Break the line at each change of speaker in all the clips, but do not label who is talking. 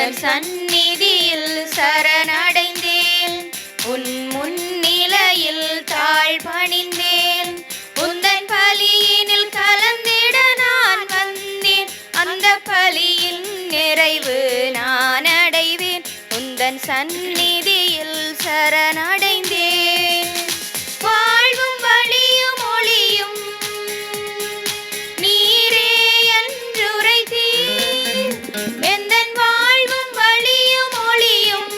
உந்தன் சந்நிதியில் சரணடைந்தேன். உன் முன்னிலையில் தாழ் பணிந்தேன். உந்தன் பலியினில் கலந்திட நான் வந்தேன். அந்த பலியின் நிறைவு நான் அடைவேன். உந்தன் சந்நிதியில் சரணடைந்தேன். வாழ்வும் வழியும் ஒளியும் நீரே என்றுரைத்தீர். எந்தன் வாழ்வும் வழியும் ஒளியும்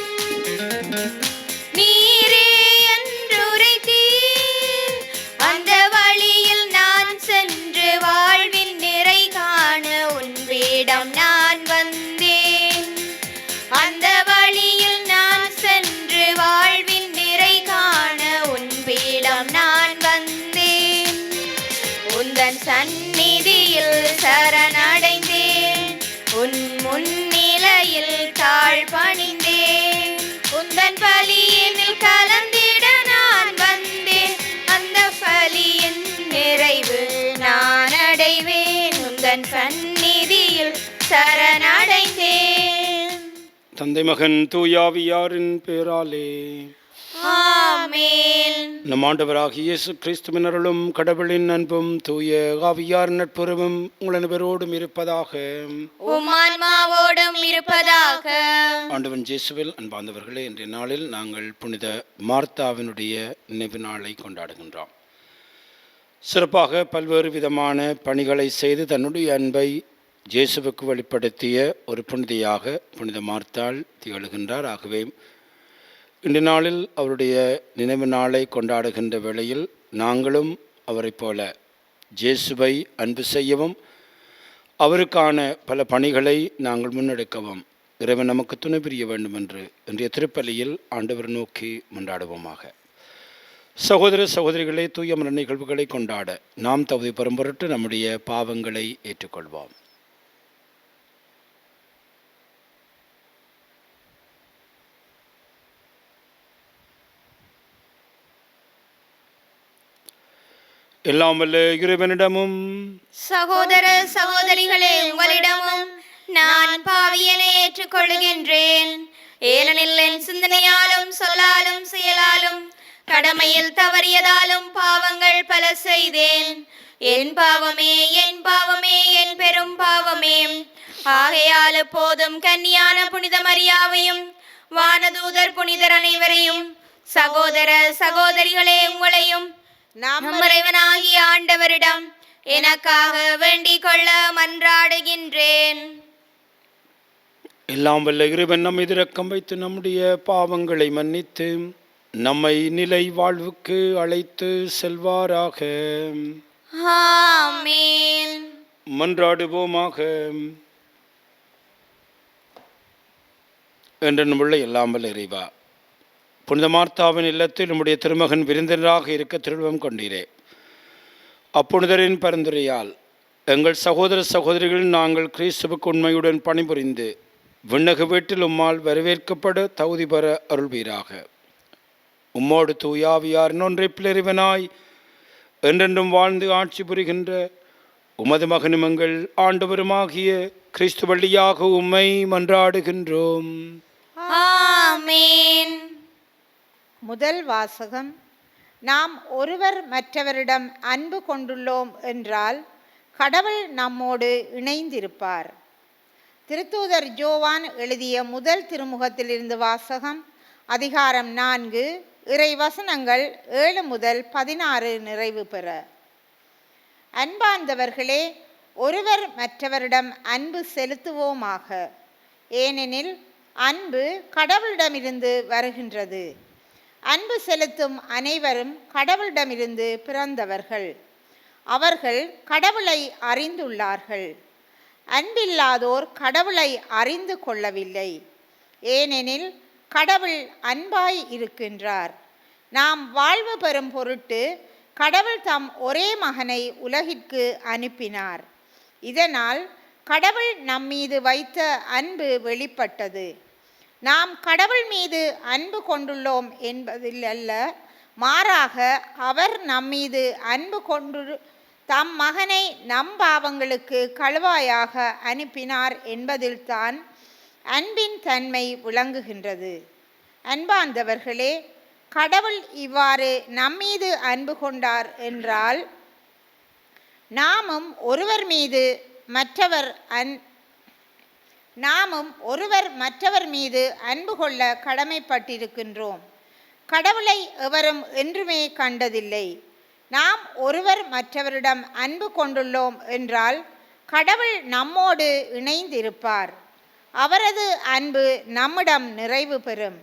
நீரே என்றுரைத்தீர். அந்த வழியில் நான் சென்று வாழ்வின் நிறை காண உன் வேடம் நான் வந்தேன். அந்த வழியில் நான் சென்று வாழ்வின் நிறை காண உன் வேடம் நான் வந்தேன். உந்தன் சந்நிதியில் சரணடைந்தேன். உன் முன்னிலையில் தாழ் பணிந்தேன். உந்தன் பலியினில் கலந்திட நான் வந்தேன். அந்த பலியின் நிறைவு நான் அடைவேன். உந்தன் சந்நிதியில் சரணடைந்தேன்.
தந்தை மகன் தூயாவியாரின் பேராலே
ஆமென்.
நம் ஆண்டவராகிய இயேசு கிறிஸ்துவின் அருளும் கடவுளின் அன்பும் தூய ஆவியார் நட்புறவும் உங்கள் அனைவரோடும் இருப்பதாக.
உம் ஆன்மாவோடும் இருப்பதாக.
ஆண்டவன் இயேசுவில் அன்பார்ந்தவர்களே, இன்றைய நாளில் நாங்கள் புனித மார்த்தாவினுடைய நினைவு நாளை கொண்டாடுகின்றோம். சிறப்பாக பல்வேறு விதமான பணிகளை செய்து தன்னுடைய அன்பை இயேசுவுக்கு வெளிப்படுத்திய ஒரு புனிதையாக புனித மார்த்தாள் திகழ்கின்றார். ஆகவே இன்றைய நாளில் அவருடைய நினைவு நாளை கொண்டாடுகின்ற வேளையில் நாங்களும் அவரை போல இயேசுவை அன்பு செய்யவும் அவருக்கான பல பணிகளை நாங்கள் முன்னெடுக்கவும் இறைவன் நமக்கு துணை புரிய வேண்டும் என்று இன்றைய திருப்பலியில் ஆண்டவர் நோக்கி கொண்டாடுவோமாக. சகோதர சகோதரிகளை தூய மரண நிகழ்வுகளை கொண்டாட நாம் தகுதி பெறும் பொருட்டு நம்முடைய பாவங்களை ஏற்றுக்கொள்வோம். எல்லாம் வல்ல இறைவனிடமும்
சகோதர சகோதரிகளே, உங்களிடமும் நான் பாவியனை ஏற்றுக்கொள்கின்றேன். ஏனெனில் என் சிந்தனையாலும் சொல்லாலும் செயலாலும் கடமையில் தவறியதாலும் பாவங்கள் பல செய்தேன். என் பாவமே, என் பாவமே, என் பெரும் பாவமே. ஆகையால் எப்போதும் கன்னியான புனித மரியாவையும் வானதூதர் புனிதர் அனைவரையும் சகோதர சகோதரிகளே உங்களையும் நம் இறைவனாகிய ஆண்டவரிடம் எனக்காக வேண்டிக் கொள்ள மன்றாடுகின்றேன்.
எல்லாம் வல்ல இறைவன் நம்மை இரக்கம் வைத்து நம்முடைய பாவங்களை மன்னித்து நம்மை நிலை வாழ்வுக்கு அழைத்து செல்வாராக.
ஆமென்.
மன்றாடுவோமாக. என்றும் உள்ள எல்லாம் வல்ல இறைவா, புனித மார்த்தாவின் இல்லத்தில் நம்முடைய திருமகன் விருந்தினராக இருக்க திருவிழம் கொண்டீரே. அப்புனிதரின் பரிந்துரையால் எங்கள் சகோதர சகோதரிகள் நாங்கள் கிறிஸ்துவுக்கு உண்மையுடன் பணிபுரிந்து விண்ணக வீட்டில் உம்மால் வரவேற்கப்பட தகுதி பெற அருள்வீராக. உம்மோடு தூயாவியாரின் ஒன்றைப்பில் இறைவனாய் என்றென்றும் வாழ்ந்து ஆட்சி புரிகின்ற உமது மகனும் எங்கள் ஆண்டவருமாகிய கிறிஸ்து வழியாக உம்மை மன்றாடுகின்றோம்.
ஆமென்.
முதல் வாசகம். நாம் ஒருவர் மற்றவரிடம் அன்பு கொண்டுள்ளோம் என்றால் கடவுள் நம்மோடு இணைந்திருப்பார். திருத்தூதர் யோவான் எழுதிய முதல் திருமுகத்திலிருந்து வாசகம். அதிகாரம் 4, இறை வசனங்கள் 7 முதல் 16 நிறைவு பெற. அன்பார்ந்தவர்களே, ஒருவர் மற்றவரிடம் அன்பு செலுத்துவோமாக. ஏனெனில் அன்பு கடவுளிடமிருந்து வருகின்றது. அன்பு செலுத்தும் அனைவரும் கடவுளிடமிருந்து பிறந்தவர்கள். அவர்கள் கடவுளை அறிந்துள்ளார்கள். அன்பில்லாதோர் கடவுளை அறிந்து கொள்ளவில்லை. ஏனெனில் கடவுள் அன்பாய் இருக்கின்றார். நாம் வாழ்வு பெறும் பொருட்டு கடவுள் தம் ஒரே மகனை உலகிற்கு அனுப்பினார். இதனால் கடவுள் நம்மீது வைத்த அன்பு வெளிப்பட்டது. நாம் கடவுள் மீது அன்பு கொண்டுள்ளோம் என்பதில் அல்ல, மாறாக அவர் நம்மீது அன்பு கொண்டு தம் மகனை நம் பாவங்களுக்கு கழுவாயாக அனுப்பினார் என்பதில்தான் அன்பின் தன்மை விளங்குகின்றது. அன்பார்ந்தவர்களே, கடவுள் இவ்வாறு நம்மீது அன்பு கொண்டார் என்றால் நாமும் ஒருவர் மற்றவர் மீது அன்பு கொள்ள கடமைப்பட்டிருக்கின்றோம். கடவுளை எவரும் என்றுமே கண்டதில்லை. நாம் ஒருவர் மற்றவரிடம் அன்பு கொண்டுள்ளோம் என்றால் கடவுள் நம்மோடு இணைந்திருப்பார். அவரது அன்பு நம்மிடம் நிறைவு பெறும்.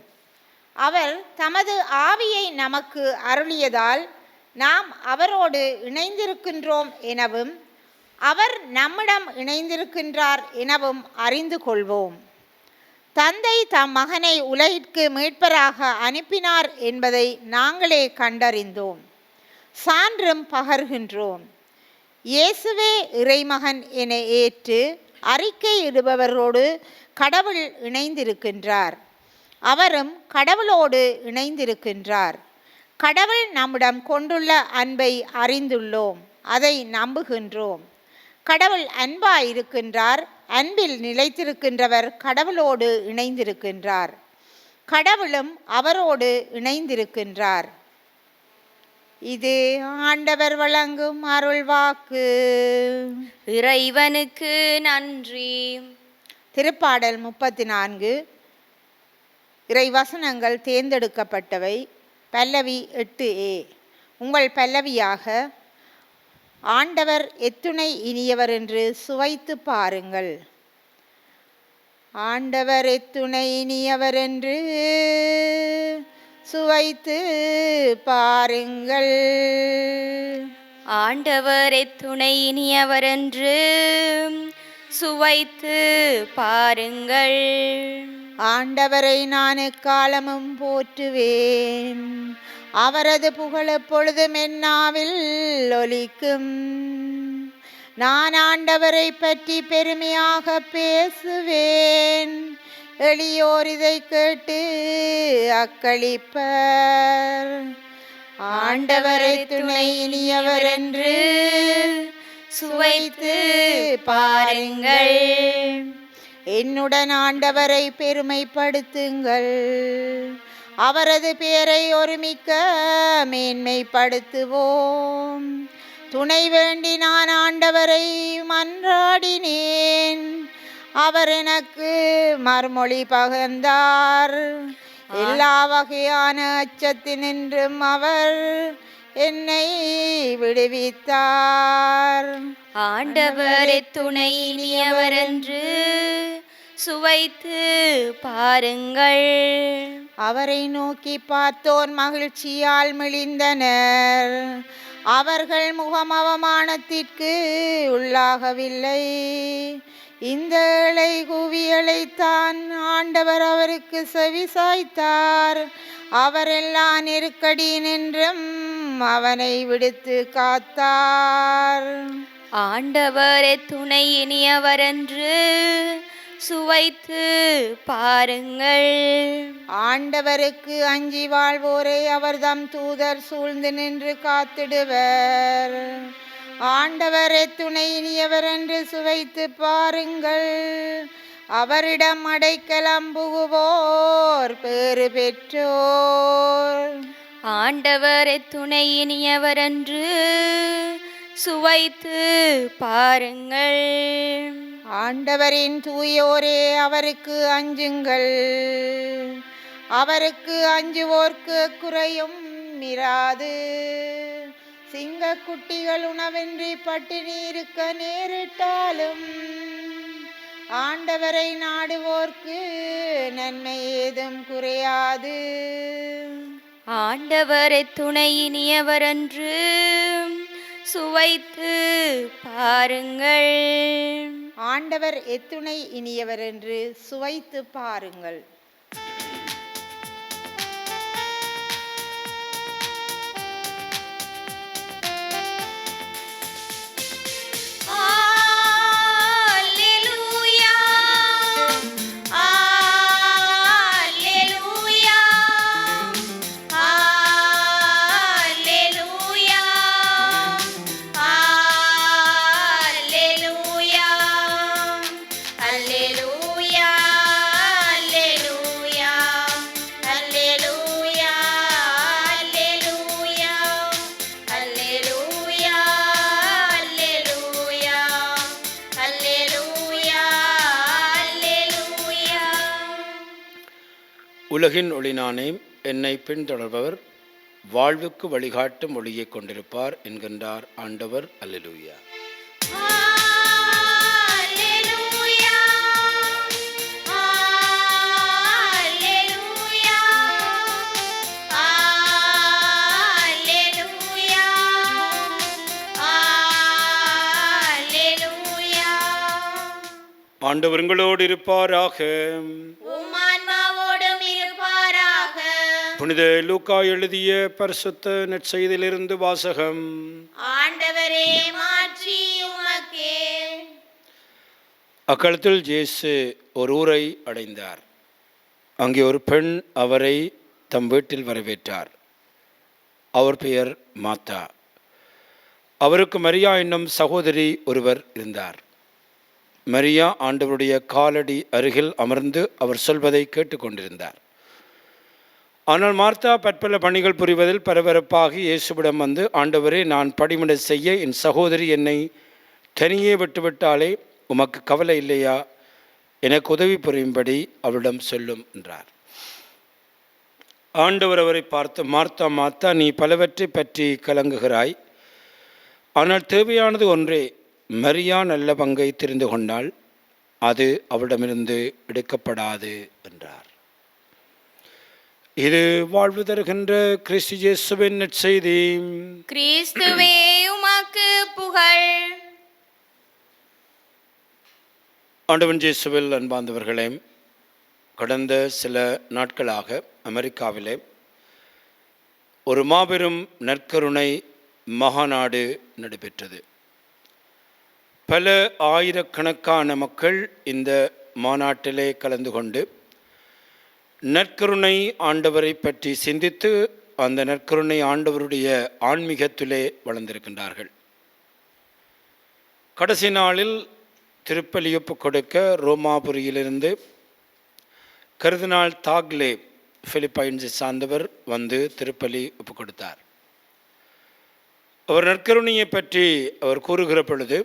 அவர் தமது ஆவியை நமக்கு அருளியதால் நாம் அவரோடு இணைந்திருக்கின்றோம் எனவும் அவர் நம்மிடம் இணைந்திருக்கின்றார் எனவும் அறிந்து கொள்வோம். தந்தை தம் மகனை உலகிற்கு மீட்பராக அனுப்பினார் என்பதை நாங்களே கண்டறிந்தோம், சான்றும் பகர்கின்றோம். இயேசுவே இறைமகன் என ஏற்று அறிக்கையிடுபவரோடு கடவுள் இணைந்திருக்கின்றார். அவரும் கடவுளோடு இணைந்திருக்கின்றார். கடவுள் நம்மிடம் கொண்டுள்ள அன்பை அறிந்துள்ளோம், அதை நம்புகின்றோம். கடவுள் அன்பாயிருக்கின்றார். அன்பில் நிலைத்திருக்கின்றவர் கடவுளோடு இணைந்திருக்கின்றார். கடவுளும் அவரோடு இணைந்திருக்கின்றார். இது ஆண்டவர் வழங்கும் அருள்வாக்கு.
இறைவனுக்கு நன்றி.
திருப்பாடல் 34 இறைவசனங்கள் தேர்ந்தெடுக்கப்பட்டவை. பல்லவி 8a. உங்கள் பல்லவியாக ஆண்டவர் எத்துணை இனியவர் என்று சுவைத்து பாருங்கள். ஆண்டவர் எத்துணை இனியவர் என்று சுவைத்து பாருங்கள்.
ஆண்டவர் எத்துணை இனியவர் என்று சுவைத்து பாருங்கள்.
ஆண்டவரை நான் எக்காலமும் போற்றுவேன். அவரது புகழ் எப்பொழுதும் என் நாவில் ஒலிக்கும். நான் ஆண்டவரை பற்றி பெருமையாக பேசுவேன். எளியோர் இதை கேட்டு அக்களிப்பர். ஆண்டவரை துணை இனியவர் என்று
சுவைத்து பாருங்கள்.
என்னுடன் ஆண்டவரை பெருமைப்படுத்துங்கள். அவரது பெயரை ஒருமிக்க மேன்மைப்படுத்துவோம். துணை வேண்டி நான் ஆண்டவரை மன்றாடினேன். அவர் எனக்கு மறுமொழி பகர்ந்தார். எல்லா வகையான அச்சத்தினின்றும் அவர் என்னை விடுவித்தார்.
ஆண்டவர் துணை இனியவர் என்று சுவைத்து பாருங்கள்.
அவரை நோக்கி பார்த்தோர் மகிழ்ச்சியால் மெலிந்தனர். அவர்கள் முகம் அவமானத்திற்கு உள்ளாகவில்லை. இந்த ஏழை குவியலைத்தான் ஆண்டவர் அவருக்கு செவி சாய்த்தார். அவர் எல்லா நெருக்கடியினின்றும் அவனை விடுத்து காத்தார்.
ஆண்டவர் துணை இனியவர் என்று சுவைத்து பாருங்கள்.
ஆண்டவருக்கு அஞ்சி வாழ்வோரை அவர் தம் தூதர் சூழ்ந்து நின்று காத்திடுவர். ஆண்டவர் துணை இனியவர் என்று சுவைத்து பாருங்கள். அவரிடம் அடைக்கலம் புகுவோர் பேறு பெற்றோர்.
ஆண்டவர் துணை இனியவர் என்று சுவைத்து பாருங்கள்.
ஆண்டவரின் தூயோரே அவருக்கு அஞ்சுங்கள். அவருக்கு அஞ்சுவோர்க்கு குறையும் இராது. சிங்கக்குட்டிகள் உணவின்றி பட்டினி இருக்க நேரிட்டாலும் ஆண்டவரை நாடுவோர்க்கு நன்மை ஏதும் குறையாது.
ஆண்டவர் துணை இனியவர் என்று சுவைத்து பாருங்கள்.
ஆண்டவர் எத்துணை இனியவர் என்று சுவைத்து பாருங்கள்.
உலகின் ஒளி நானே, என்னை பின்தொடர்பவர் வாழ்வுக்கு வழிகாட்டும் ஒளியை கொண்டிருப்பார் என்கின்றார் ஆண்டவர். அல்லேலூயா. ஆண்டவர் உங்களோடு இருப்பாராக. புனித லூக்கா எழுதிய பரிசுத்த நற்செய்தியிலிருந்து வாசகம்.
ஆண்டவரே, மாற்றி உமக்கே.
அக்காலத்தில் இயேசு ஒரு ஊரை அடைந்தார். அங்கே ஒரு பெண் அவரை தம் வீட்டில் வரவேற்றார். அவர் பெயர் மாத்தா. அவருக்கு மரியா என்னும் சகோதரி ஒருவர் இருந்தார். மரியா ஆண்டவருடைய காலடி அருகில் அமர்ந்து அவர் சொல்வதை கேட்டுக்கொண்டிருந்தார். ஆனால் மார்த்தா பற்பல பணிகள் புரிவதில் பரபரப்பாகி இயேசுவிடம் வந்து, ஆண்டவரே, நான் பணிவிடை செய்ய என் சகோதரி என்னை தனியே விட்டுவிட்டாலே உமக்கு கவலை இல்லையா? எனக்கு உதவி புரியும்படி அவளிடம் சொல்லும் என்றார். ஆண்டவர் அவரை பார்த்து, மார்த்தா மார்த்தா, நீ பலவற்றை பற்றி கலங்குகிறாய். ஆனால் தேவையானது ஒன்றே. மரியா நல்ல பங்கை தெரிந்து கொண்டால் அது அவளிடமிருந்து எடுக்கப்படாது என்றார். இது வாழ்வு தருகின்ற கிறிஸ்து இயேசுவின் நற்செய்தி.
கிறிஸ்துவே உமக்கு புகழ்.
ஆண்டவன் இயேசுவில் அன்பார்ந்தவர்களே, கடந்த சில நாட்களாக அமெரிக்காவிலே ஒரு மாபெரும் நற்கருணை மகாநாடு நடைபெற்றது. பல ஆயிரக்கணக்கான மக்கள் இந்த மாநாட்டிலே கலந்து கொண்டு நற்கருணை ஆண்டவரை பற்றி சிந்தித்து அந்த நற்கருணை ஆண்டவருடைய ஆன்மீகத்திலே வளர்ந்திருக்கின்றார்கள். கடைசி நாளில் திருப்பலி ஒப்புக் கொடுக்க ரோமாபுரியிலிருந்து கர்தினால் தாக்லே, பிலிப்பைன்ஸை சார்ந்தவர், வந்து திருப்பலி ஒப்புக் கொடுத்தார். அவர் நற்கருணையை பற்றி அவர் கூறுகிற பொழுது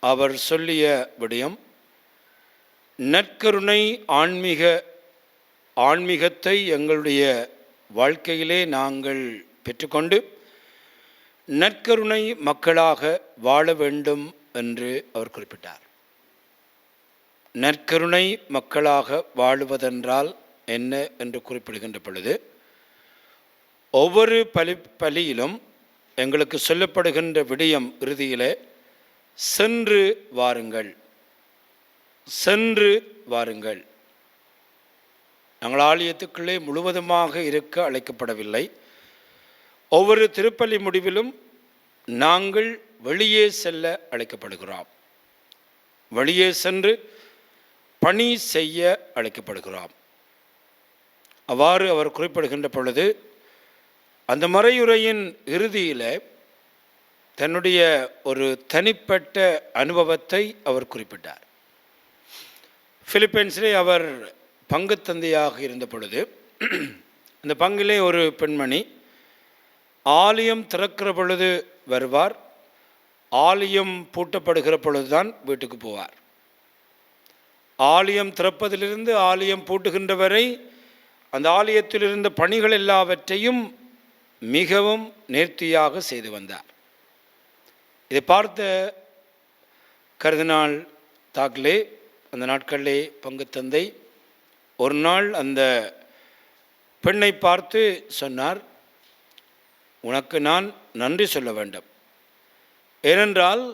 அவர் சொல்லிய விடயம், நற்கருணை ஆன்மீகத்தை எங்களுடைய வாழ்க்கையிலே நாங்கள் பெற்றுக்கொண்டு நற்கருணை மக்களாக வாழ வேண்டும் என்று அவர் குறிப்பிட்டார். நற்கருணை மக்களாக வாழுவதென்றால் என்ன என்று குறிப்பிடுகின்ற பொழுது, ஒவ்வொரு பலியிலும் எங்களுக்கு சொல்லப்படுகின்ற விடயம் இறுதியிலே, சென்று வாருங்கள், சென்று வாருங்கள். நாங்கள் ஆலயத்துக்குள்ளே முழுவதுமாக இருக்க அழைக்கப்படவில்லை. ஒவ்வொரு திருப்பலி முடிவிலும் நாங்கள் வெளியே செல்ல அழைக்கப்படுகிறோம். வெளியே சென்று பணி செய்ய அழைக்கப்படுகிறோம். அவ்வாறு அவர் குறிப்பிடுகின்ற பொழுது, அந்த மறையுரையின் இறுதியில் தன்னுடைய ஒரு தனிப்பட்ட அனுபவத்தை அவர் குறிப்பிட்டார். பிலிப்பைன்ஸிலே அவர் பங்கு தந்தையாக இருந்த பொழுது, அந்த பங்கிலே ஒரு பெண்மணி ஆலயம் திறக்கிற பொழுது வருவார், ஆலயம் பூட்டப்படுகிற பொழுதுதான் வீட்டுக்கு போவார். ஆலயம் திறப்பதிலிருந்து ஆலயம் பூட்டுகின்ற வரை அந்த ஆலயத்தில் இருந்த பணிகள் எல்லாவற்றையும் மிகவும் நேர்த்தியாக செய்து வந்தார். இதை பார்த்த கர்தினால் தாக்லே, அந்த நாட்களிலே பங்கு தந்தை, ஒரு நாள் அந்த பெண்ணை பார்த்து சொன்னார், உனக்கு நான் நன்றி சொல்ல வேண்டும். ஏனென்றால்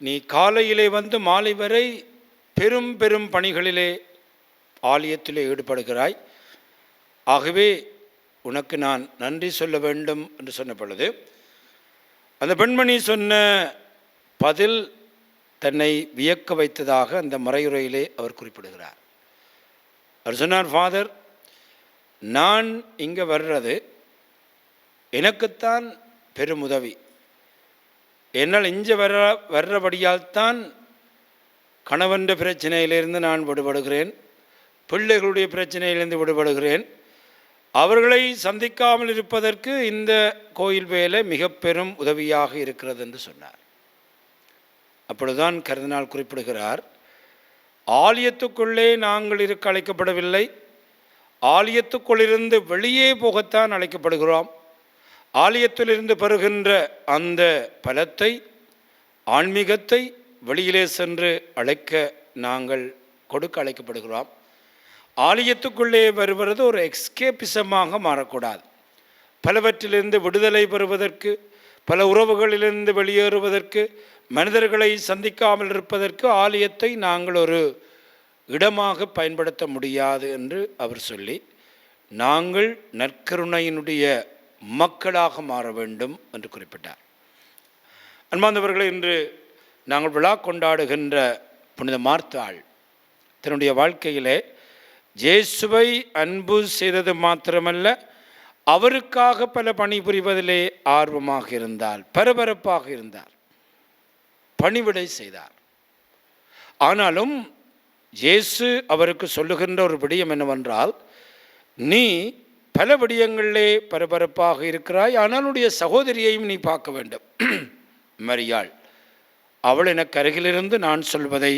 நீ காலையிலே வந்து மாலை வரை பெரும் பெரும் பணிகளிலே ஆலயத்திலே ஈடுபடுகிறாய். ஆகவே உனக்கு நான் நன்றி சொல்ல வேண்டும் என்று சொன்ன பொழுது, அந்த பெண்மணி சொன்ன பதில் தன்னை வியக்க வைத்ததாக அந்த மறையுரையிலே அவர் குறிப்பிடுகிறார். அவர் சொன்னார், ஃபாதர், நான் இங்கே வர்றது எனக்குத்தான் பெரும் உதவி. என்னால் இங்கே வர்றபடியால் தான் கணவன்ற பிரச்சனையிலிருந்து நான் விடுபடுகிறேன், பிள்ளைகளுடைய பிரச்சனையிலிருந்து விடுபடுகிறேன். அவர்களை சந்திக்காமல் இருப்பதற்கு இந்த கோயில் வேலை மிக பெரும் உதவியாக இருக்கிறது என்று சொன்னார். அப்பொழுதுதான் கர்தினால் குறிப்பிடுகிறார், ஆலயத்துக்குள்ளே நாங்கள் இருக்க அழைக்கப்படவில்லை, ஆலயத்துக்குள்ளிருந்து வெளியே போகத்தான் அழைக்கப்படுகிறோம். ஆலயத்திலிருந்து பெறுகின்ற அந்த பலத்தை, ஆன்மீகத்தை வெளியிலே சென்று நாங்கள் கொடுக்க அழைக்கப்படுகிறோம். ஆலயத்துக்குள்ளே வருவது ஒரு எஸ்கேபிசமாக மாறக்கூடாது. பலவற்றிலிருந்து விடுதலை பெறுவதற்கு, பல உறவுகளிலிருந்து வெளியேறுவதற்கு, மனிதர்களை சந்திக்காமல் இருப்பதற்கு ஆலயத்தை நாங்கள் ஒரு இடமாக பயன்படுத்த முடியாது என்று அவர் சொல்லி, நாங்கள் நற்கருணையினுடைய மக்களாக மாற வேண்டும் என்று குறிப்பிட்டார். அன்பார்ந்தவர்களே, இன்று நாங்கள் விழா கொண்டாடுகின்ற புனித மார்த்தாள் தன்னுடைய வாழ்க்கையிலே இயேசுவை அன்பு செய்தது மாத்திரமல்ல, அவருக்காக பல பணி புரிவதிலே ஆர்வமாக இருந்தார், பரபரப்பாக இருந்தார், பணிவிடை செய்தார். ஆனாலும் இயேசு அவருக்கு சொல்லுகின்ற ஒரு விடயம் என்னவென்றால், நீ பல விடயங்களிலே பரபரப்பாக இருக்கிறாய், ஆனால் உன்னுடைய சகோதரியையும் நீ பார்க்க வேண்டும். மரியாள், அவள் எனக்கு அருகிலிருந்து நான் சொல்வதை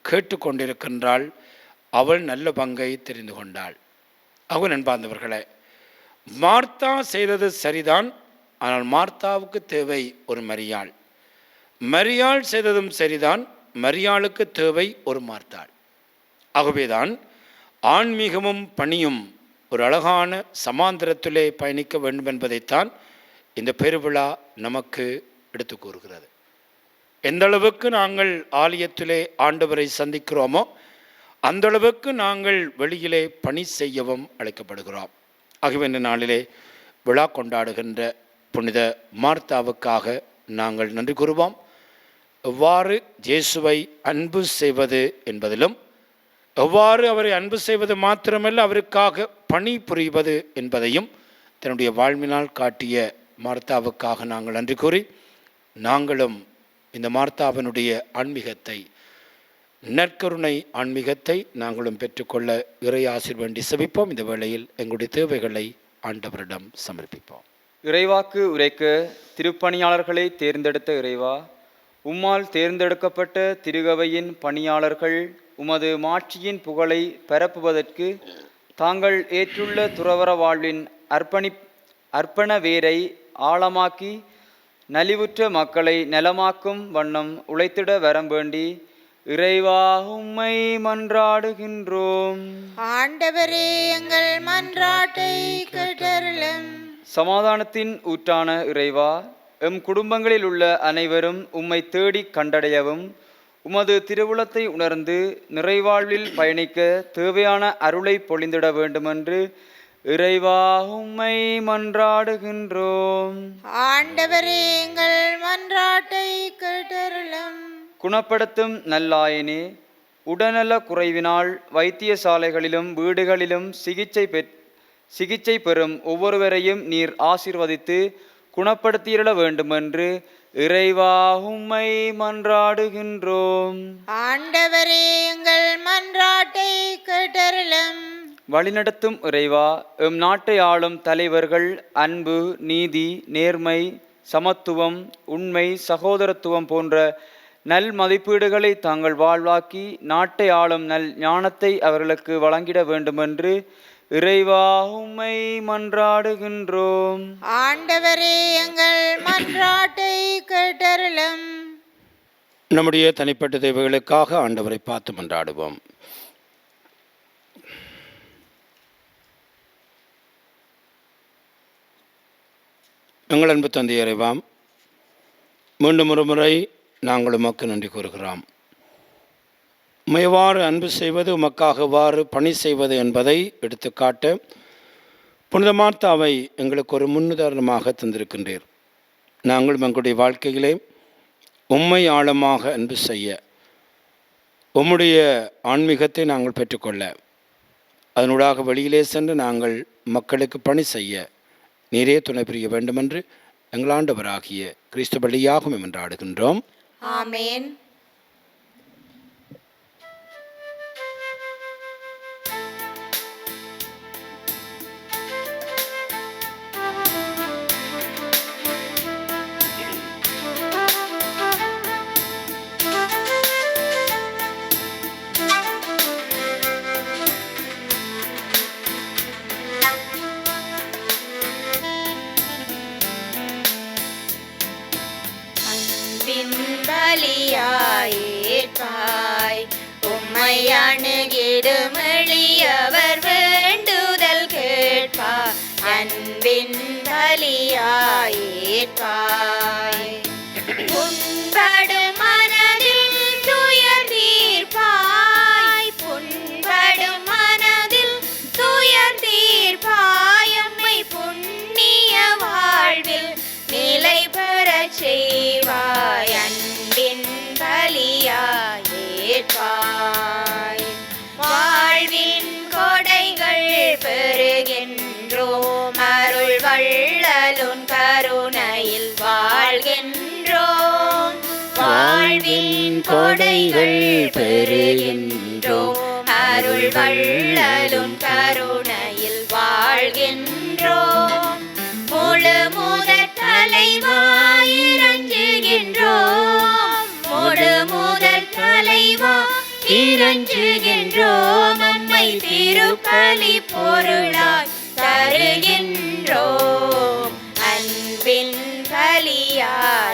கேட்டுக்கொண்டிருக்கின்றாள், அவள் நல்ல பங்கை தெரிந்து கொண்டாள். அவன் அன்பார்ந்தவர்களே, மார்த்தா செய்தது சரிதான், ஆனால் மார்த்தாவுக்கு தேவை ஒரு மரியாள். மரியாள் செய்ததும் சரிதான், மரியாளுக்கு தேவை ஒரு மார்த்தாள். ஆகவேதான் ஆன்மீகமும் பணியும் ஒரு அழகான சமாந்திரத்திலே பயணிக்க வேண்டும் என்பதைத்தான் இந்த பெருவிழா நமக்கு எடுத்து கூறுகிறது. எந்த அளவுக்கு நாங்கள் ஆலயத்திலே ஆண்டவரை சந்திக்கிறோமோ அந்த அளவுக்கு நாங்கள் வெளியிலே பணி செய்யவும் அழைக்கப்படுகிறோம். ஆகவே இந்த நாளிலே விழா கொண்டாடுகின்ற புனித மார்த்தாவுக்காக நாங்கள் நன்றி கூறுவோம். எவ்வாறு இயேசுவை அன்பு செய்வது என்பதிலும், எவ்வாறு அவரை அன்பு செய்வது மாத்திரமல்ல அவருக்காக பணி புரிவது என்பதையும் தன்னுடைய வாழ்வினால் காட்டிய மார்த்தாவுக்காக நாங்கள் நன்றி கூறி, நாங்களும் இந்த மார்த்தாவினுடைய ஆன்மீகத்தை, நற்கருணை ஆன்மீகத்தை நாங்களும் பெற்றுக்கொள்ள இறை ஆசீர் வேண்டி செபிப்போம். இந்த வேளையில் எங்களுடைய தேவைகளை ஆண்டவரிடம் சமர்ப்பிப்போம்.
இறைவாக்கு உரைக்க திருப்பணியாளர்களை தேர்ந்தெடுத்த இறைவா, உம்மால் தேர்ந்தெடுக்கப்பட்ட திருகவையின் பணியாளர்கள் உமது மாட்சியின் புகழை பரப்புவதற்கு தாங்கள் ஏற்றுள்ள துறவற வாழ்வின் அர்ப்பண வேரை ஆழமாக்கி நலிவுற்ற மக்களை நலமாக்கும் வண்ணம் உழைத்திட வரம் வேண்டி இறைவா உம்மை மன்றாடுகின்றோம்.
ஆண்டவரே, எங்கள் மன்றாட்டை கேட்டருளும்.
சமாதானத்தின் ஊற்றான இறைவா, எம் குடும்பங்களில் உள்ள அனைவரும் உம்மை தேடி கண்டடையவும், உமது திருவுளத்தை உணர்ந்து நிறைவாழ்வில் பயணிக்க தேவையான அருளை பொழிந்திட வேண்டுமென்று இறைவா உம்மை மன்றாடுகின்றோம்.
ஆண்டவரே, எங்கள் மன்றாட்டை கேட்டருளும்.
குணப்படுத்தும் நல்லாயனே, உடல்நல குறைவினால் வைத்தியசாலைகளிலும் வீடுகளிலும் சிகிச்சை பெறும் ஒவ்வொருவரையும் நீர் ஆசீர்வதித்து குணப்படுத்தியிட வேண்டுமென்று இறைவா உம்மை மன்றாடுகின்றோம்.
ஆண்டவரே, எங்கள் மன்றாட்டை கேட்டருளும்.
வழிநடத்தும் இறைவா, எம் நாட்டை ஆளும் தலைவர்கள் அன்பு, நீதி, நேர்மை, சமத்துவம், உண்மை, சகோதரத்துவம் போன்ற நல் மதிப்பீடுகளை தாங்கள் வாழ்வாக்கி நாட்டை ஆளும் நல் ஞானத்தை அவர்களுக்கு வழங்கிட வேண்டுமென்று இறைவா உம்மை மன்றாடுகின்றோம்.
ஆண்டவரே, எங்கள் மன்றாட்டை கேட்டருளும்.
நம்முடைய தனிப்பட்ட தேவைகளுக்காக ஆண்டவரை பார்த்து மன்றாடுவோம். எங்கள் அன்பு தந்தை இறைவாம், மீண்டும் ஒரு முறை நாங்கள் உமக்கு நன்றி கூறுகிறோம். உம்மையவாறு அன்பு செய்வது, உமக்காகவாறு பணி செய்வது என்பதை எடுத்துக்காட்ட புனித மார்த்தாவை எங்களுக்கு ஒரு முன்னுதாரணமாக தந்திருக்கின்றீர். நாங்கள் எங்களுடைய வாழ்க்கையிலே உம்மை ஆழமாக அன்பு செய்ய, உம்முடைய ஆன்மீகத்தை நாங்கள் பெற்றுக்கொள்ள, அதனூடாக வெளியிலே சென்று நாங்கள் மக்களுக்கு பணி செய்ய நீரே துணை புரிய வேண்டுமென்று எங்கள் ஆண்டவராகிய கிறிஸ்து வழியாகும் என்றாடுகின்றோம்.
ஆமேன்.
பலியாயேற்பாய். உம்மை அணுகிடும் எளியவர் வேண்டுதல் கேட்பார். அன்பின் பலியாயேற்பாய். புண்படும் மனதில் துயர் தீர்ப்பாய். புண்படும் மனதில் துயர் தீர்ப்பாய். எம்மை புண்ணிய வாழ்வில் நிலை பெறச் செய்வாய். அன்பின் பலியாயேற்பாய். வாழ்வின் கொடைகள் பெறுகின்றோம். அருள் வள்ளலுன் கருணையில் வாழ்கின்றோம். வாழ்வின் கொடைகள் பெறுகின்றோம். அருள் வள்ளலுன் கருணையில் வாழ்கின்றோம். முழு முதற் தலைவா இறஞ்சுகின்றோம். முழு முதற் தலைவா இறஞ்சுகின்றோம். உம்மை திருப்பலி பொருளாய் தருகின்றோம். அன்பின் பலியாயேற்பாய்.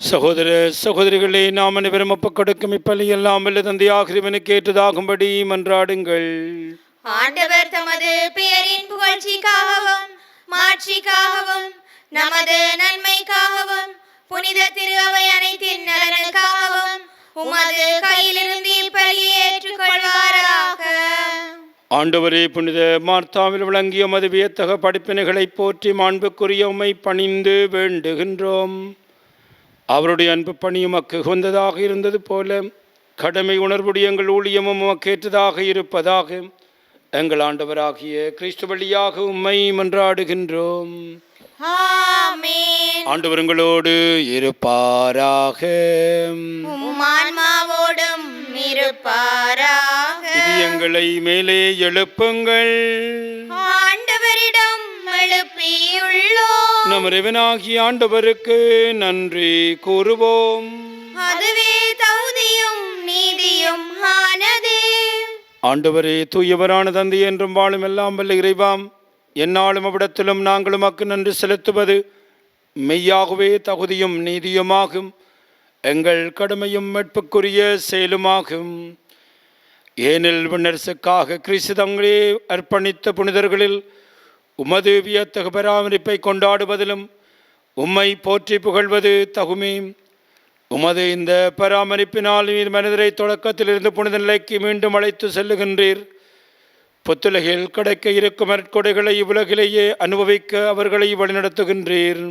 சகோதர சகோதரிகளே, நாம் அனைவரும் ஒப்புக் கொடுக்கும் இப்பலி எல்லாம் வல்ல தந்தையாக இறைவனுக்கு ஏற்றதாகும்படி மன்றாடுங்கள்.
ஆண்டவர் தமது பெயரின் புகழ்ச்சிக்காகவும் மாட்சிக்காகவும் நமது நன்மைக்காகவும் புனித திரு அவை அனைத்தின் நலனுக்காகவும் உமது கையிலிருந்து இப்பலியை ஏற்றுக்கொள்வாராக.
ஆண்டவரே, புனித மார்த்தாவில் விளங்கிய உமது வியத்தக படிப்பினைகளை போற்றி மாண்புக்குரிய உம்மை பணிந்து வேண்டுகின்றோம். அவருடைய அன்பு பணி உமக்கு உகந்ததாக இருந்தது போல கடமை உணர்வுடைய எங்கள் ஊழியமும் உமக்கேற்றதாக இருப்பதாக எங்கள் ஆண்டவராகிய கிறிஸ்து வழியாக உம்மை மன்றாடுகின்றோம்.
ஆமென்.
ஆண்டவர் உங்களோடு இருப்பாராக.
உம் ஆன்மாவோடும் இருப்பாராக.
இது எங்களை மேலே எழுப்புங்கள்.
ஆண்டவரிடம் எழுப்பியுள்ளோம்.
நம் இறைவனாகிய ஆண்டவருக்கு நன்றி கூறுவோம்.
அதுவே தகுதியும் நீதியும் ஆனது.
ஆண்டவரே, தூயவரான தந்தை என்றும் வாழும் எல்லாம் வல்ல இறைவாம், எந்நாளும் அவ்விடத்திலும் நாங்கள் உமக்கு நன்றி செலுத்துவது மெய்யாகவே தகுதியும் நீதியுமாகும். எங்கள் கடமையும் மீட்புக்குரிய செயலுமாகும். ஏனில் விண்ணரசுக்காக கிறிஸ்து தங்களே அர்ப்பணித்த புனிதர்களில் உமது வியத்தகு பராமரிப்பை கொண்டாடுவதிலும் உம்மை போற்றி புகழ்வது தகுமே. உமது இந்த பராமரிப்பினால் நீர் மனிதரை தொடக்கத்திலிருந்து புனித நிலைக்கு மீண்டும் அழைத்து செல்லுகின்றீர். புத்துலகில் கிடைக்க இருக்கும் அற்கொடைகளை இவ்வுலகிலேயே அனுபவிக்க அவர்களை வழிநடத்துகின்றீர்.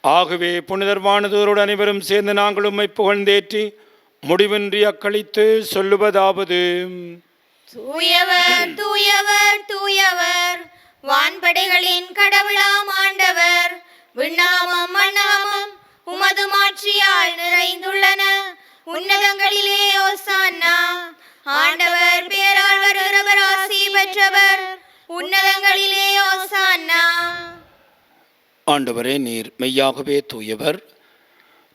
ஆகவே புனிதர் வானதோரோடு அனைவரும் சேர்ந்து நாங்கள் உம்மை புகழ்ந்தேற்றி முடிவின்றி அக்களித்து சொல்லுவதாவது:
தூயவர் தூயவர் தூயவர், வான்படைகளின் கடவுளாம் ஆண்டவர். விண்ணகமும் மண்ணகமும் உமது மாட்சியால் நிறைந்துள்ளன. உன்னதங்களிலே ஓசானா. ஆண்டவர் பேரால் வருகிறவர் ஆசி பெற்றவர். உன்னதங்களிலே ஓசானா.
ஆண்டவரே, நீர் மெய்யாகவே தூயவர்,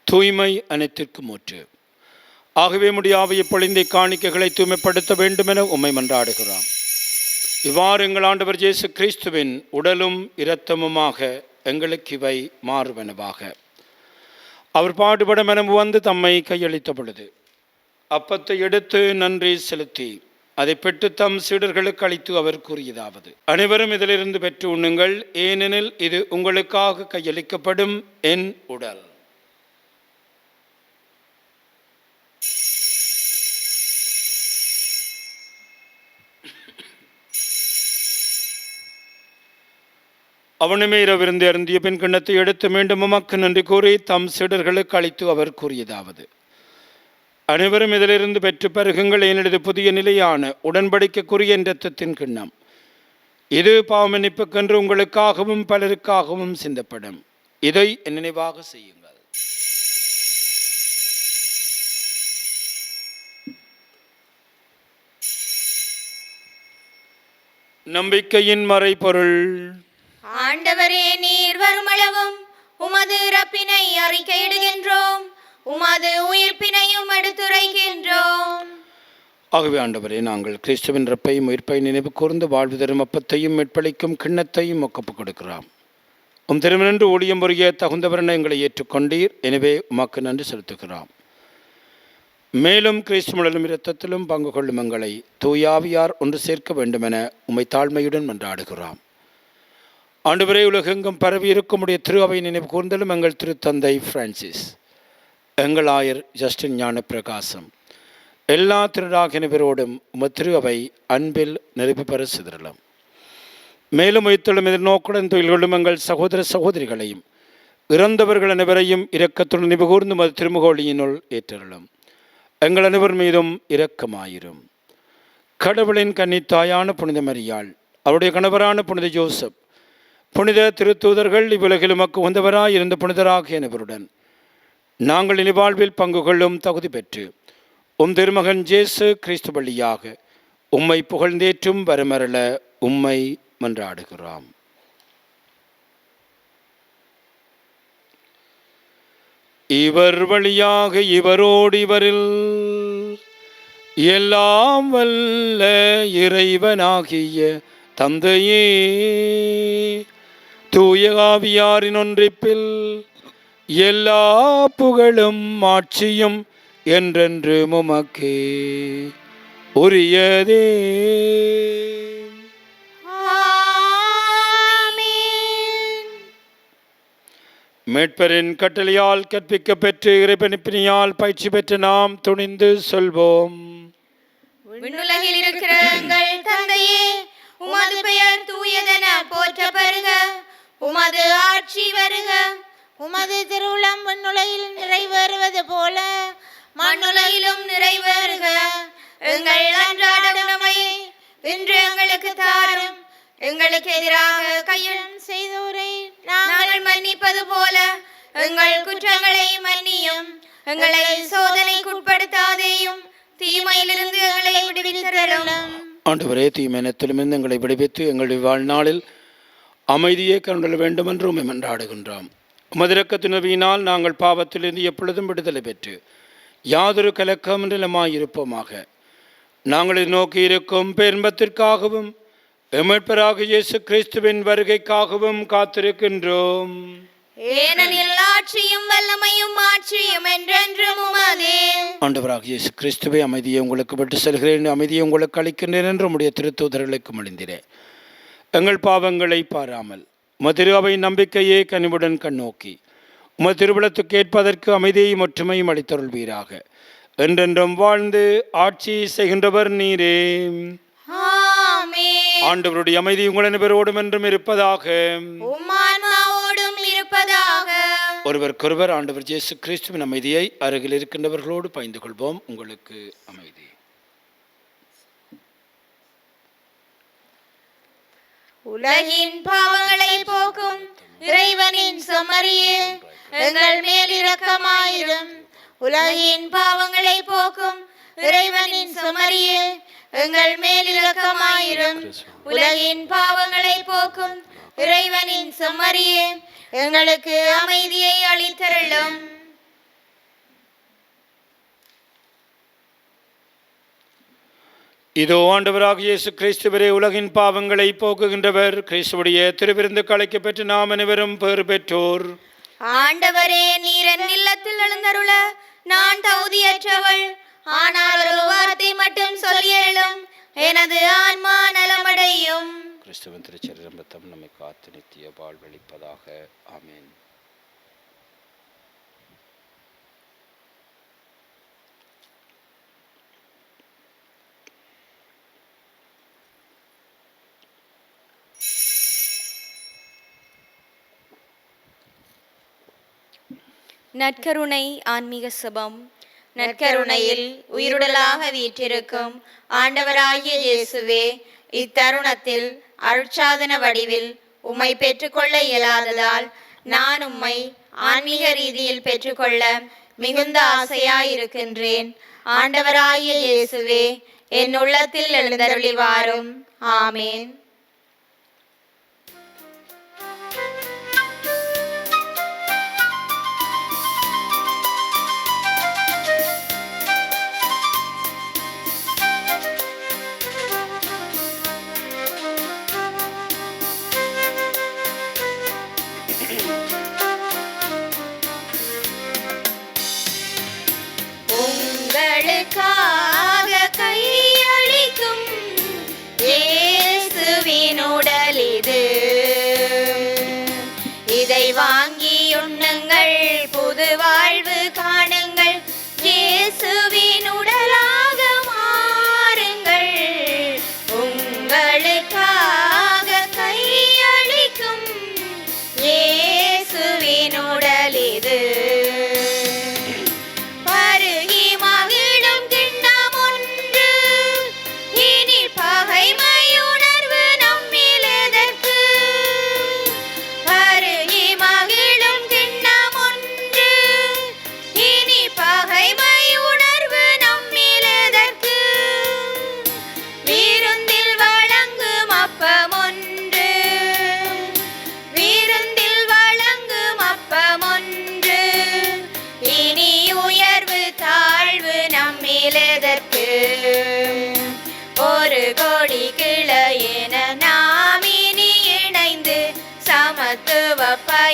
தூய்மை அனைத்திற்கும் ஊற்று. ஆகவே முடியாவைய பொழிந்தை காணிக்கைகளை தூய்மைப்படுத்த வேண்டுமென உம்மை மன்றாடுகிறோம். இவ்வாறு எங்கள் ஆண்டவர் இயேசு கிறிஸ்துவின் உடலும் இரத்தமுமாக எங்களுக்கு இவை மாறுவனவாக. அவர் பாடுபட மனம் வந்து தம்மை கையளித்த பொழுது அப்பத்தை எடுத்து நன்றி செலுத்தி அதை பெற்று தம் சீடர்களுக்கு அளித்து அவர் கூறியதாவது: அனைவரும் இதிலிருந்து பெற்று உண்ணுங்கள், ஏனெனில் இது உங்களுக்காக கையளிக்கப்படும் என் உடல். அவனுமே இரவிருந்து அருந்திய பின் கிண்ணத்தை எடுத்து மீண்டும் உமக்கு நன்றி கூறி தம் சீடர்களுக்கு அளித்து அவர் கூறியதாவது: அனைவரும் இதிலிருந்து பெற்று பருகுங்கள், ஏனெனில் புதிய நிலையான உடன்படிக்கைக்குரிய இரத்தத்தின் கிண்ணம். இது பாவமன்னிப்புக்கென்று உங்களுக்காகவும் பலருக்காகவும் சிந்தப்படும். இதை என் நினைவாக செய்யுங்கள். நம்பிக்கையின் மறைபொருள்.
ஆண்டவரே, நீர் வருமளவும் உமது இறப்பினை அறிக்கையிடுகின்றோம், உமது உயிர்ப்பினையும் எடுத்துரைக்கின்றோம்.
ஆகவே ஆண்டவரே, நாங்கள் கிறிஸ்துவின் இறப்பையும் உயிர்ப்பை நினைவு கூர்ந்து வாழ்வு தரும் அப்பத்தையும் மீட்பளிக்கும் கிண்ணத்தையும் ஒப்புக் கொடுக்கிறோம். திருமணன்று ஊழியம் புரிய தகுந்தவரென எங்களை ஏற்றுக்கொண்டீர். எனவே உமக்கு நன்றி செலுத்துகிறோம். மேலும் கிறிஸ்துவிலும் இரத்தத்திலும் பங்கு கொள்ளும் எங்களை தூயாவியார் ஒன்று சேர்க்க வேண்டுமென உம்மை தாழ்மையுடன் மன்றாடுகிறோம். ஆண்டவரே, உலகெங்கும் பரவி இருக்குமுடைய திரு அவை நினைவு கூர்ந்தலும் எங்கள் திருத்தந்தை பிரான்சிஸ், எங்கள் ஆயர் ஜஸ்டின் ஞான பிரகாசம், எல்லா திருநாகினவரோடும் உமது திரு அவை அன்பில் நிறைவு பெற சிதறலாம். மேலும் உயிர்த்தெழும் எதிர்நோக்குடன் தொழில்கொள்ளும் எங்கள் சகோதர சகோதரிகளையும் இறந்தவர்கள் அனைவரையும் இரக்கத்துடன் நிபுகூர்ந்து மது திருமுகோழியினுள் ஏற்றருளும். எங்கள் அனைவர் மீதும் இரக்கமாயிரும். கடவுளின் கன்னித்தாயான புனித மரியாள், அவருடைய கணவரான புனித ஜோசப், புனித திருத்தூதர்கள், இவ்வுலகில் உமக்கு உகந்தவராய் இருந்த புனிதராகிய அனைவருடன் நாங்கள் இனி வாழ்வில் பங்கு கொள்ளும் தகுதி பெற்று திருமகன் இயேசு கிறிஸ்து வழியாக உம்மை புகழ்ந்தேற்றும் வரமரள உம்மை மன்றாடுகிறோம். இவர் வழியாக இவரோடு இவரில் எல்லாம் வல்ல இறைவனாகிய தந்தையே, தூய ஆவியாரின் ஒன்றிப்பில் எல்லா புகழும் ஆட்சியும் என்றென்று உமக்கே உரியதே. மீட்பரின் கட்டளையால் கற்பிக்க பெற்று இறைபணிப்பினியால் பயிற்சி பெற்று நாம் துணிந்து சொல்வோம்.
விண்ணுலகில் இருக்கிற எங்கள் தந்தையே, உமது பெயர் தூயதென போற்ற பெறுக. உமது ஆட்சி வருக.
உமது திருவுளம் விண்ணுலகில் நிறைவேறுவது போல
மண்ணுலகிலும் நிறைவேறுக. எங்கள் அன்றாட உணவை இன்று எங்களுக்கு தாரும். எங்களுக்கு எதிராக கையுடன்
செய்தோரை
நாங்கள் மன்னிப்பது போல எங்கள் குற்றங்களை மன்னியும். எங்களை சோதனைக்குட்படுத்தாதேயும், தீமையிலிருந்து எங்களை விடுவித்தருளும்.
ஆண்டவரே, தீமையினத்திலுமிருந்து எங்களை விடுவித்து எங்களுடைய வாழ்நாளில் அமைதியை கருண வேண்டும் என்று உம்மை மன்றாடுகின்றோம். உமது இரக்கத்தினுவியினால் நாங்கள் பாவத்திலிருந்து எப்பொழுதும் விடுதலை பெற்று யாதொரு கலக்கமின்றமாயிருப்போமாக. நாங்கள் நோக்கி இருக்கும் பேரின்பத்திற்காகவும் மீட்பராக இயேசு கிறிஸ்துவின் வருகைக்காகவும் காத்திருக்கின்றோம்.
ஏனெனில் ஆட்சியும் வல்லமையும் ஆட்சியும் என்றென்றும் உமதே.
ஆண்டவராக இயேசு கிறிஸ்துவை, அமைதியை உங்களுக்கு விட்டு செல்கிறேன், அமைதியை உங்களுக்கு அளிக்கின்றேன் என்று உம்முடைய திருத்தூதர்களுக்கு மொழிந்தீரேன். எங்கள் பாவங்களை பாராமல் உமது திரு அவை நம்பிக்கையே கனிவுடன் கண்ணோக்கி உமது திருவிழத்துக்கு ஏற்பதற்கு அமைதியையும் ஒற்றுமையும் அளித்தருள்வீராக. என்றென்றும் வாழ்ந்து ஆட்சி செய்கின்றவர் நீரே. ஆண்டவருடைய அமைதி உங்கள் அனைவரோடும் என்றும் இருப்பதாக.
உம்மான்மாவோடும் இருப்பதாக.
ஒருவருக்கொருவர் ஆண்டவர் இயேசு கிறிஸ்துவின் அமைதியை அருகில் இருக்கின்றவர்களோடு பகிர்ந்து கொள்வோம். உங்களுக்கு அமைதி.
உலகின் பாவங்களை போக்கும் இறைவனின் செம்மறியே, எங்கள் மேல் இரக்கமாயிரும். உலகின் பாவங்களை போக்கும் இறைவனின் செம்மறியே, எங்கள் மேல் இரக்கமாயிரும். உலகின் பாவங்களை போக்கும் இறைவனின் செம்மறியே, எங்களுக்கு அமைதியை அளித்தருளும்.
இதோ ஆண்டவராக இயேசு கிறிஸ்துவரே, உலகின் பாவங்களை போக்குகின்றவர். கிறிஸ்துவுடைய திருவிருந்து கலைக்க பெற்று நாம் அனைவரும் பேறு பெற்றோர்.
ஆண்டவரே, நீர் என் இல்லத்தில் எழுந்தருள நான் தகுதியற்றவள். ஆனால் ஒரு வார்த்தை மட்டும் சொல்லியருளும், எனது ஆன்மா நலமடையும்.
கிறிஸ்துவின் திருச்சரீரம் ரத்தம் நம்மை காத்து நித்திய வாழ்வளிப்பதாக. ஆமென்.
நற்கருணை ஆன்மீக சுபம். நற்கருணையில் உயிருடலாக வீற்றிருக்கும் ஆண்டவராகிய இயேசுவே, இத்தருணத்தில் அருட்சாதன வடிவில் உம்மை பெற்றுக்கொள்ள இயலாததால் நான் உம்மை ஆன்மீக ரீதியில் பெற்றுக்கொள்ள மிகுந்த ஆசையாயிருக்கின்றேன். ஆண்டவராகிய இயேசுவே, என் உள்ளத்தில் எழுந்தருளி வாரும். ஆமேன்.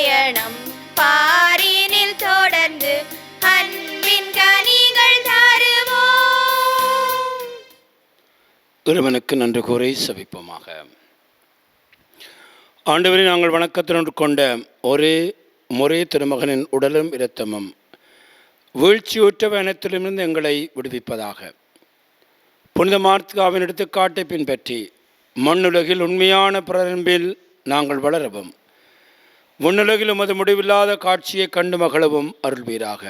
பயணம் பாரினில் தொடர்ந்து அன்பின் கனிகள் தருவோம்.
இறைவனுக்கு நன்றி கூறி செபிப்போமாக. ஆண்டவரை நாங்கள் வணக்கத்தினோடு கொண்ட ஒரே திருமகனின் உடலும் இரத்தமும் வீழ்ச்சியுற்ற பயணத்திலிருந்து எங்களை விடுவிப்பதாக. புனித மார்த்தாவின் எடுத்துக்காட்டை பின்பற்றி மண்ணுலகில் உண்மையான பிறரன்பில் நாங்கள் வளரவும் விண்ணுலகில் உமது முடிவில்லாத காட்சியை கண்டு மகளவும் அருள்வீராக.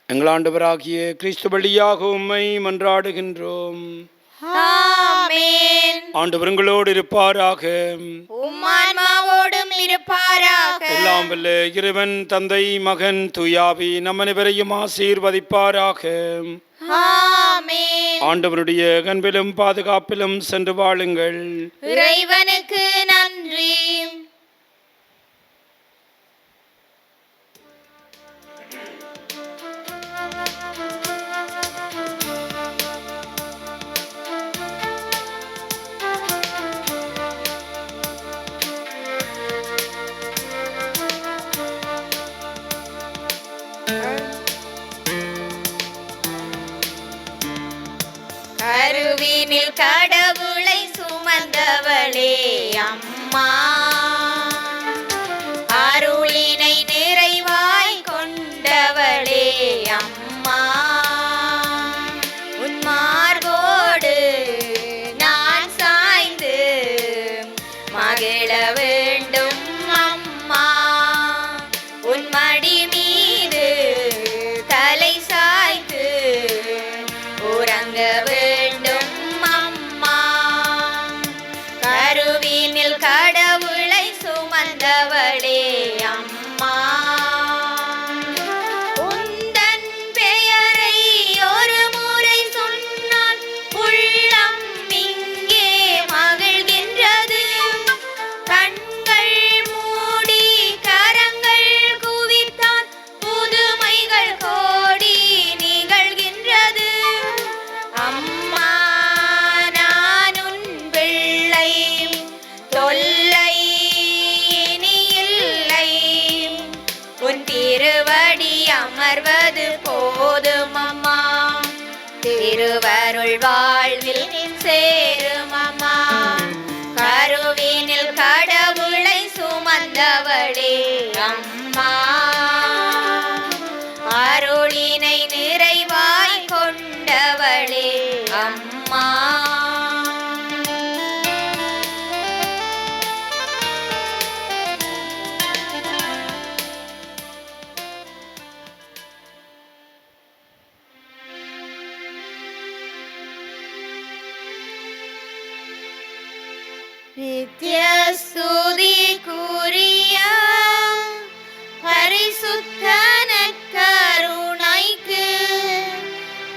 எங்கள் ஆண்டவராகிய கிறிஸ்து வழியாக உம்மை மன்றாடுகின்றோம்.
ஆமென்.
ஆண்டவர் உங்களோடு இருப்பாராக.
உம் ஆன்மாவோடும் இருப்பாராக.
எல்லாம் வல்ல இறைவன் தந்தை மகன் தூயாவி நம் அனைவரையும் ஆசீர்வதிப்பாராக.
ஆமென்.
ஆண்டவருடைய அன்பிலும் பாதுகாப்பிலும் சென்று வாழுங்கள்.
இறைவனுக்கு நன்றி. கருவினில் கடவுளை சுமந்தவளே அம்மா, அருளினை நிறைவாய் கொண்டவளே அம்மா, உன் மார்போடு நான் சாய்ந்து மகிழ வேண்டும் அம்மா, உன் மடி மீது தலை சாய்த்து உறங்க வேண்டும் அம்மா. கருவினில் கடவுளை சுமந்தவளே அம்மா, உந்தன் பெயரை ஒரு முறை சொன்னால் உள்ளம் இங்கே மகிழ்கின்றது. கண்கள் மூடி கரங்கள் குவித்தால் புதுமைகள் கோடி நிகழ்கின்றது. அம்மா நான் உன் பிள்ளை, தொல்லை இனி இல்லை. உன் திருவடி அமர்வது போதும் அம்மா, திருவருள் வாழ்வில் சேரும் அம்மா. கருவினில் கடவுளை சுமந்தவளே அம்மா, அருளினை நிறைவாய் கொண்டவளே அம்மா. நித்ய ஸ்துதிக்குரிய பரிசுத்த நற்கருணைக்கு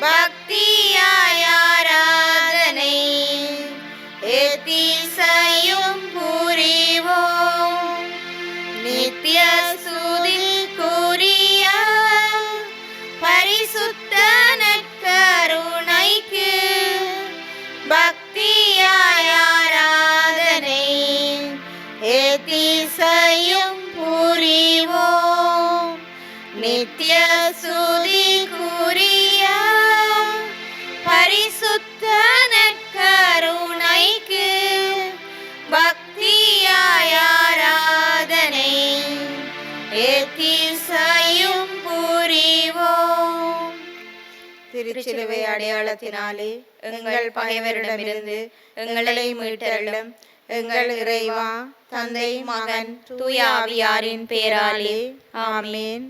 பக்தியாய் ஆராதனை எத்திசையும் புரிவோம். நித்ய ஸ்துதிக்குரிய பரிசுத்த நற்கருணைக்கு பக்தியாய் ஆராதனை எத்திசையும் புரிவோம். நித்ய ஸ்துதிக்குரிய பரிசுத்த நற்கருணைக்கு பக்தியாய் ஆராதனை எத்திசையும் புரிவோம். திருச்சிலுவை அடையாளத்தினாலே எங்கள் பகைவரிடமிருந்து எங்களை மீட்டருளும். எங்கள் இறைவா, தந்தை மகன் தூய ஆவியாரின் பேராலே ஆமென்.